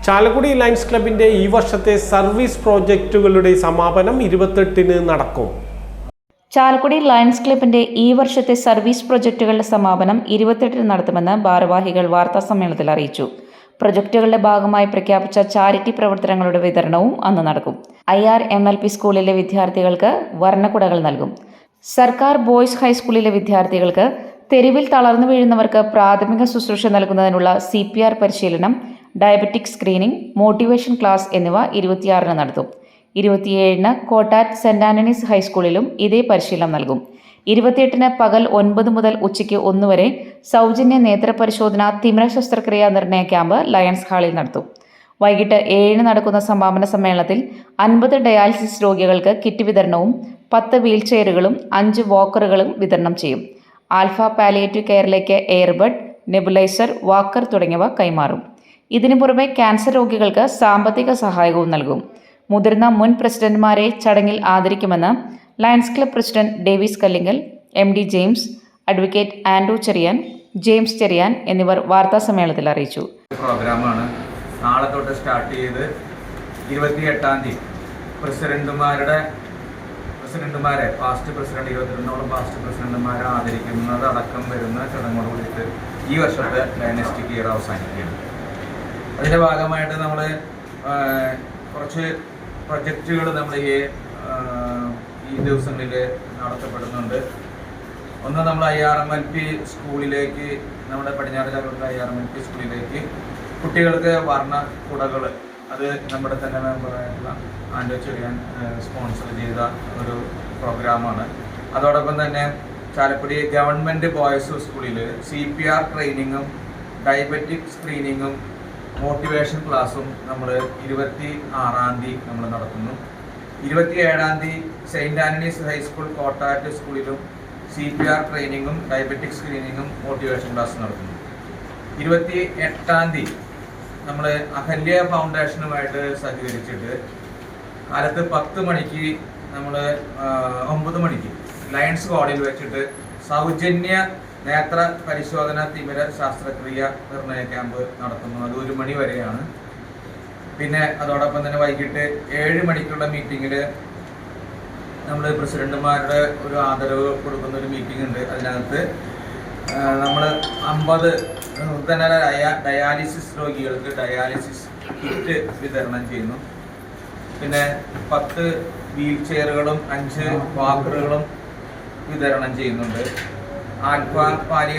Chalakudy lions ക്ലബിന്റെ ഈ വർഷത്തെ സർവീസ് പ്രോജക്റ്റുകളുടെ സമാപനം 28-ന് നടക്കും. ചാലക്കുടി ലയൺസ് ക്ലബിന്റെ ഈ വർഷത്തെ സർവീസ് പ്രോജക്റ്റുകളുടെ സമാപനം 28-ന് നടത്തുമെന്ന് ഭാരവാഹികൾ വാർത്താസമ്മേളനത്തിൽ അറിയിച്ചു. പ്രൊജക്ടുകളുടെ ഭാഗമായി പ്രഖ്യാപിച്ച ചാരിറ്റി പ്രവർത്തനങ്ങളുടെ വിതരണവും അന്ന് നടക്കും. IRMLP സ്കൂളിലെ വിദ്യാർത്ഥികൾക്ക് വർണ്ണക്കുടകൾ നൽകും. സർക്കാർ ബോയ്സ് ഹൈസ്കൂളിലെ വിദ്യാർത്ഥികൾക്ക് തെരുവിൽ തളർന്നു വീഴുന്നവർക്ക് പ്രാഥമിക ശുശ്രൂഷ നൽകുന്നതിനുള്ള CPR പരിശീലനം, ഡയബറ്റിക് സ്ക്രീനിംഗ്, മോട്ടിവേഷൻ ക്ലാസ് എന്നിവ 26-ന് നടത്തും. 27-ന് കോട്ടാറ്റ് സെന്റ് ആന്റണീസ് ഹൈസ്കൂളിലും ഇതേ പരിശീലനം നൽകും. 28-ന് പകൽ 9 മുതൽ ഉച്ചയ്ക്ക് 1 വരെ സൗജന്യ നേത്രപരിശോധന, തിമിര ശസ്ത്രക്രിയാ നിർണയ ക്യാമ്പ് ലയൺസ് ഹാളിൽ നടത്തും. വൈകിട്ട് 7-ന് നടക്കുന്ന സമാപന സമ്മേളനത്തിൽ 50 ഡയാലിസിസ് രോഗികൾക്ക് കിറ്റ് വിതരണവും 10 വീൽ ചെയറുകളും 5 വാക്കറുകളും വിതരണം ചെയ്യും. ആൽഫ പാലിയേറ്റീവ് കെയറിലേക്ക് എയർബഡ്, നെബുലൈസർ, വാക്കർ തുടങ്ങിയവ കൈമാറും. ഇതിനു പുറമെ ക്യാൻസർ രോഗികൾക്ക് സാമ്പത്തിക സഹായവും നൽകും. മുതിർന്ന മുൻ പ്രസിഡന്റുമാരെ ചടങ്ങിൽ ആദരിക്കുമെന്ന് lions club president Davis Kallinkal, MD James, advocate Andrew Cherian, James Cherian എന്നിവർ വാർത്താസമ്മേളനത്തിൽ അറിയിച്ചു. പ്രോഗ്രാമാണ് നാളെ തൊട്ട് സ്റ്റാർട്ട് ചെയ്ത് 28-ാം തീയതി പ്രസിഡന്റുമാരെ പാസ്റ്റ് പ്രസിഡന്റ് 22 പാസ്റ്റ് പ്രസിഡന്റുമാരെ ആദരിക്കുന്നതടക്കം വരുന്ന ചടങ്ങോട് കൂടിയിട്ട് ഈ വർഷത്തെ ഡൈനസ്റ്റിക് ഇയർ അവസാനിക്കുകയാണ്. അതിൻ്റെ ഭാഗമായിട്ട് നമ്മൾ കുറച്ച് പ്രൊജക്റ്റുകൾ നമ്മൾ ഈ ദിവസങ്ങളിൽ നടത്തപ്പെടുന്നുണ്ട്. ഒന്ന്, നമ്മൾ IRMLP സ്കൂളിലേക്ക്, നമ്മുടെ പടിഞ്ഞാറ് ചാലക്കുടി IRMLP സ്കൂളിലേക്ക് കുട്ടികൾക്ക് വർണ്ണക്കുടകൾ, അത് നമ്മുടെ തന്നെ മെമ്പറായിട്ടുള്ള ആൻഡ്രൂ ചെറിയാൻ സ്പോൺസർ ചെയ്ത ഒരു പ്രോഗ്രാമാണ്. അതോടൊപ്പം തന്നെ ചാലക്കുടി ഗവൺമെൻറ് ബോയ്സ് സ്കൂളിൽ CPR ട്രെയിനിങ്ങും ഡയബറ്റിക് സ്ക്രീനിങ്ങും മോട്ടിവേഷൻ ക്ലാസ്സും നമ്മൾ 26-ാം തീയതി നമ്മൾ നടത്തുന്നു. 27-ാം തീയതി സെയിൻറ്റ് ആന്റണീസ് ഹൈസ്കൂൾ കോട്ടാറ്റ് സ്കൂളിലും CPR ട്രെയിനിങ്ങും ഡയബറ്റിക് സ്ക്രീനിങ്ങും മോട്ടിവേഷൻ ക്ലാസ് നടത്തുന്നു. 28-ാം തീയതി നമ്മൾ അഹല്യ ഫൗണ്ടേഷനുമായിട്ട് സഹകരിച്ചിട്ട് കാലത്ത് 10 മണിക്ക് നമ്മൾ 9 മണിക്ക് ലയൺസ് ഹാളിൽ വെച്ചിട്ട് സൗജന്യ നേത്ര പരിശോധന, തിമിര ശസ്ത്രക്രിയ നിർണയ ക്യാമ്പ് നടത്തുന്നു. അത് 1 മണി വരെയാണ്. പിന്നെ അതോടൊപ്പം തന്നെ വൈകിട്ട് 7 മണിക്കുള്ള മീറ്റിങ്ങിൽ നമ്മൾ പ്രസിഡന്റുമാരുടെ ഒരു ആദരവ് കൊടുക്കുന്ന ഒരു മീറ്റിംഗ് ഉണ്ട്. അതിനകത്ത് നമ്മൾ 50 നൂതനരായ ഡയാലിസിസ് രോഗികൾക്ക് ഡയാലിസിസ് കിറ്റ് വിതരണം ചെയ്യുന്നു. പിന്നെ 10 വീൽ ചെയറുകളും 5 വാക്കറുകളും വിതരണം ചെയ്യുന്നുണ്ട്. Alpha palliative